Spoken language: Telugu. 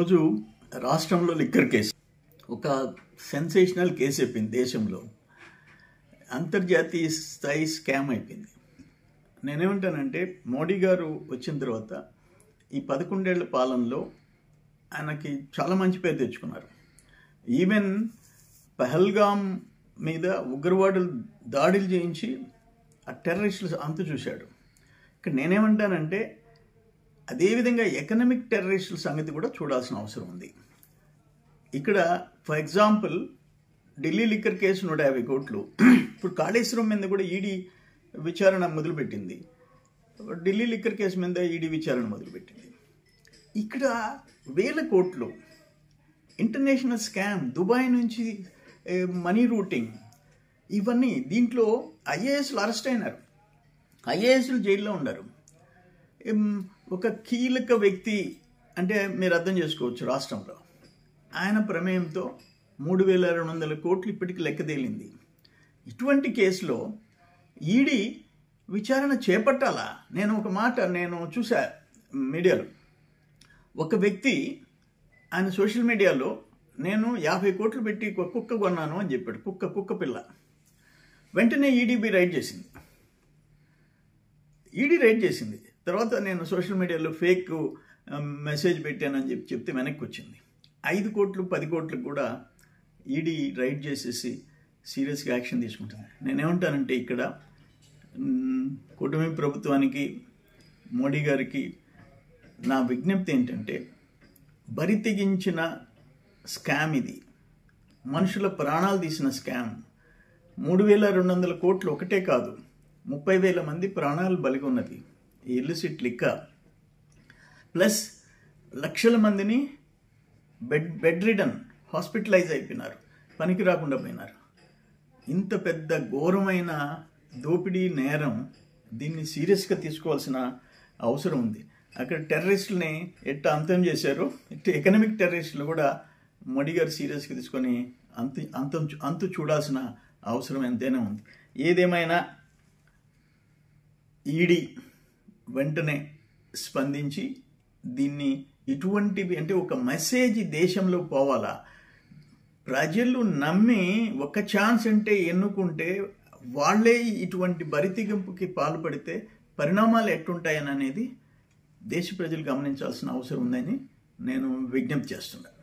ఈరోజు రాష్ట్రంలో లిక్కర్ కేసు ఒక సెన్సేషనల్ కేసు అయిపోయింది. దేశంలో అంతర్జాతీయ స్థాయి స్కామ్ అయిపోయింది. నేనేమంటానంటే మోడీ గారు వచ్చిన తర్వాత ఈ 11 ఏళ్ల పాలనలో ఆయనకి చాలా మంచి పేరు తెచ్చుకున్నారు. ఈవెన్ పహల్గామ్ మీద ఉగ్రవాదులు దాడులు చేయించి ఆ టెర్రరిస్టులు అంతు చూశాడు. ఇక్కడ నేనేమంటానంటే అదేవిధంగా ఎకనామిక్ టెర్రరిస్టుల సంగతి కూడా చూడాల్సిన అవసరం ఉంది. ఇక్కడ for example Delhi liquor case 150 కోట్లు. ఇప్పుడు కాళేశ్వరం మీద కూడా ఈడీ విచారణ మొదలుపెట్టింది. ఢిల్లీ లిక్కర్ కేసు మీద ఈడీ విచారణ మొదలుపెట్టింది. ఇక్కడ 1000 కోట్లు ఇంటర్నేషనల్ స్కామ్, దుబాయ్ నుంచి మనీ రూటింగ్, ఇవన్నీ. దీంట్లో ఐఏఎస్లు అరెస్ట్ అయినారు, ఐఏఎస్లు జైల్లో ఉన్నారు. ఒక కీలక వ్యక్తి అంటే మీరు అర్థం చేసుకోవచ్చు, రాష్ట్రంలో ఆయన ప్రమేయంతో 3200 కోట్లు ఇప్పటికి లెక్క తేలింది. ఇటువంటి కేసులో ఈడీ విచారణ చేపట్టాలా? నేను ఒక మాట చూసా మీడియాలో, ఒక వ్యక్తి ఆయన సోషల్ మీడియాలో నేను 50 కోట్లు పెట్టి ఒక కుక్క కొన్నాను అని చెప్పాడు. కుక్క పిల్ల. వెంటనే ఈడీ రైడ్ చేసింది. తర్వాత నేను సోషల్ మీడియాలో ఫేక్ మెసేజ్ పెట్టానని చెప్తే వెనక్కి వచ్చింది. 5 కోట్లు 10 కోట్లకు కూడా ఈడీ రైడ్ చేసేసి సీరియస్గా యాక్షన్ తీసుకుంటుంది. నేనేమంటానంటే ఇక్కడ కూటమి ప్రభుత్వానికి, మోడీ గారికి నా విజ్ఞప్తి ఏంటంటే, బరి తెగించిన స్కామ్ ఇది. మనుషుల ప్రాణాలు తీసిన స్కామ్. 3200 కోట్లు ఒకటే కాదు, 30,000 మంది ప్రాణాలు బలిగొన్నది ఈ ఇల్లిసిట్ లిక్కర్. ప్లస్ లక్షల మందిని బెడ్ రిడన్, హాస్పిటలైజ్ అయిపోయినారు, పనికి రాకుండా పోయినారు. ఇంత పెద్ద ఘోరమైన దోపిడీ నేరం, దీన్ని సీరియస్గా తీసుకోవాల్సిన అవసరం ఉంది. అక్కడ టెర్రరిస్టులని ఎట్లా అంతం చేశారో, ఎకనామిక్ టెర్రరిస్టులు కూడా మోడీ గారు సీరియస్గా తీసుకొని అంతు చూడాల్సిన అవసరం ఎంతైనా ఉంది. ఏదేమైనా ఈడీ వెంటనే స్పందించి దీన్ని ఇటువంటివి అంటే ఒక మెసేజ్ దేశంలో పోవాలా. ప్రజలు నమ్మి ఒక ఛాన్స్ అంటే ఎన్నుకుంటే వాళ్ళే ఇటువంటి బరితెగింపుకి పాల్పడితే పరిణామాలు ఎట్టుంటాయని అనేది దేశ ప్రజలు గమనించాల్సిన అవసరం ఉందని నేను విజ్ఞప్తి చేస్తున్నాను.